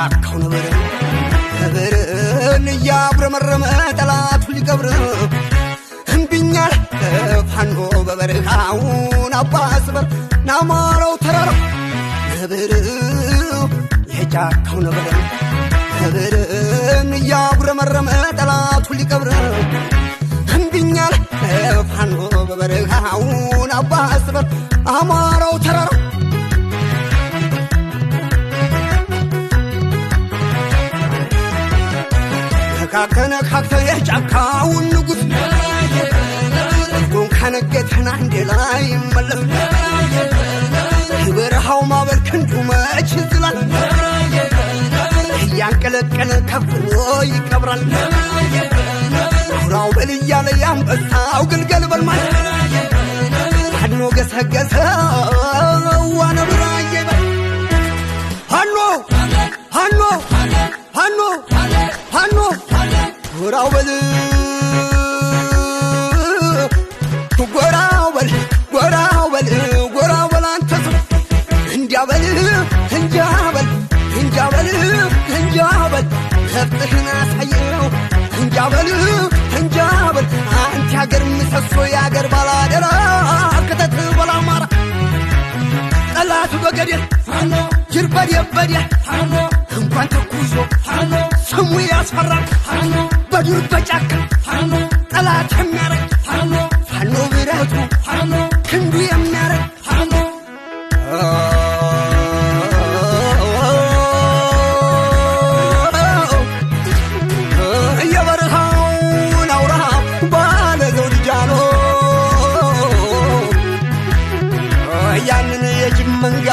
የጫካው ነብርን እያጉረመረመ ጠላቱ ሊቀብር እምቢኛል ፋኖ በበረሃውን አባስበር ናማረው ተራራው ነብር የጫካው ነብርን እያጉረመረመ ጠላቱ ሊቀብር እምቢኛል ፋኖ በበረሃውን አባስበር አማራው ተራራው ካከነ የጫካውን ንጉሥ ጎን ካነገተና እንዴ ላይ መለስ በረሃው ማበል ክንዱ መች ይዝላል እያንቀለቀለ ከፍሎ ይቀብራል ራው በል እያለ ያንበሳው ግልገል በልማል ፋኖ ገሰገሰ ዋነብራዬ ፋኖ ፋኖ ፋኖ ፋኖ ጎራው በል ጎራው በል ጎራው በል ጎራው በል አንተ ሰው እንጃበል እንጃበል እንጃበል እንጃበል ነፍጥህን አሳየው እንጃበል እንጃበል አንተ ያገር ምሰሶ ያገር ባላደራ ከተት በላማራ ጠላት በገደል ፋኖ ይርበድ ፋኖ እንኳን ተኩሶ ፋኖ ስሙ ያስፈራል ፋኖ በዱር በጫካ ፋኖ ጠላት የሚያረግ ፋኖ ፋኖ ብረቱ ፋኖ ክንዱ የሚያረግ ፋኖ የበረሃውን አውራ ባለ ዘውድ ጃኖ ያንን የጅብ መንጋ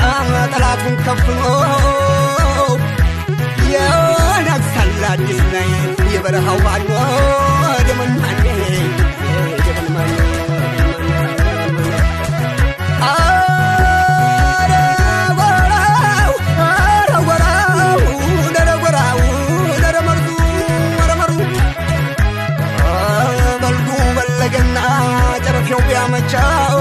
ጠላቱን ከፍሎ የነግሳል አዲስ ላይ የበረሃው ባዶ ደመናኔ ደመናኔ በልጉ በለገና ጨረፊው ቢያመቻት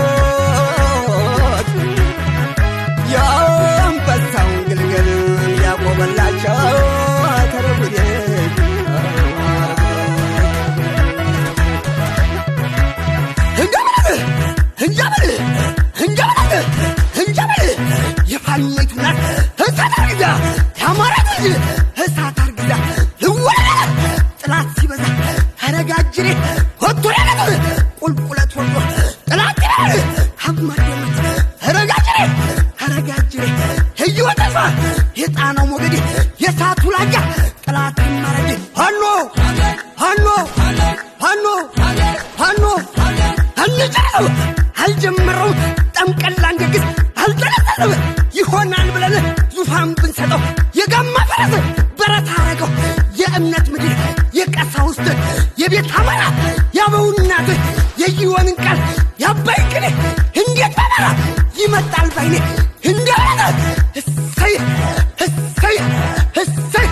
የአንበሳውን ግልገል ያቆመላቸው ተረጉዴ እንጃበል የፋኒቱ ናት እሳት አርግዛ ያማራት እሳት አርግዛ ልወለለ ጥላት ሲበዛ አረጋጅሬ ወጥቶ ያለቀ ቁልቁለት ወጥቶ ጥላት ይበል አማደመት አረጋጅሬ እየወጣፋ የጣናው ሞገድ የሳቱ ላጃ ጥላት ማረድ ፋኖ ፋኖ ፋኖ ፋኖ አንጨው አልጀመረው ጠምቀላ እንደግስ አልተነሰለ ይሆናል ብለን ዙፋን ብንሰጠው የጋማ ፈረስ በረት አረገው የእምነት ምድር የቀሳውስት የቤት አማራ ያበውናት የይወንን ቃል ያባይ ቅኔ እንዴት ባበራ ይመጣል ባይኔ እንደሆነ እሰይ እሰይ እሰይ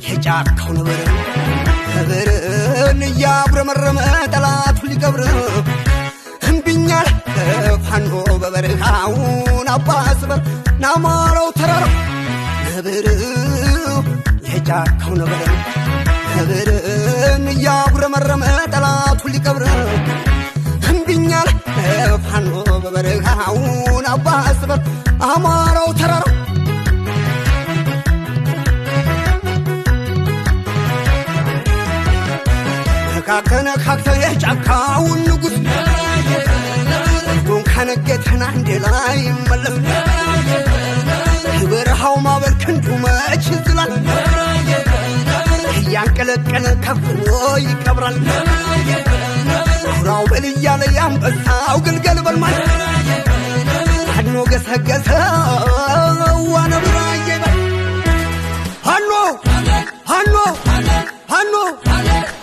የጫካው ነብርን እያጉረመረመ ጠላቱ ሊቀብር እምቢኛል ፋኖ በበረሃውን አባስበር ናማረው ተራራው ነብር የጫካው ነብርን እያጉረመረመ ጠላቱ ሊቀብር እምቢኛል ፋኖ በበረሃውን አባስበር አማራው ተራራው ካከነ የጫካውን ንጉሥ ጎን ተነገተና እንደ ላይ መለስ በረሃው ማበል ክንዱ መች ይዝላል ያንቀለቀለ ከፍሎ ይቀብራል አውራው በል እያለ ያንበሳው ግልገል በልማል አድኖ ገሰገሰ ዋነብራዬ ሃኖ ሃኖ ሃኖ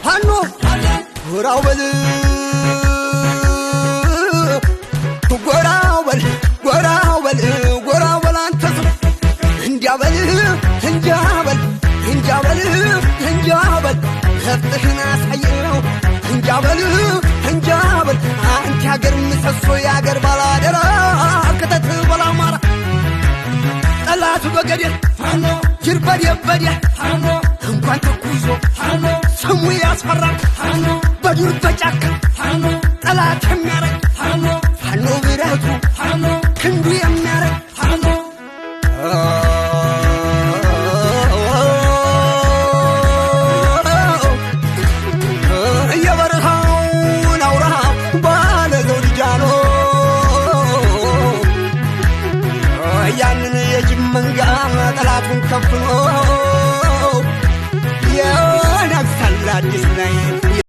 ሃኖ ጎራው በል ጎራው በል ጎራው በል ጎራው በል አንተ እንጃበል እንጃበል እንጃበል እንጃበል ከፍተህን አሳየው እንጃበል እንጃበል አንተ ያገር ምሰሶ ያገር ባላደራ ከተት በላማራ ጠላቱ በገደል ሃኖ ይርበድ የበደ ሃኖ እንኳን ተኩዞ ሃኖ ስሙ ያስፈራል ሃኖ በዱር በጫካ ሃኖ ጠላት የሚያረግ ሃኖ ሃኖ ብረቱ ሃኖ ክንዱ የሚያረግ ሃኖ የበረሃውን አውራ ባለ ዘውድ ጃኖ ያንን የጅብ መንጋ ጠላቱን ከፍሎ የነግሳል አዲስ ላይ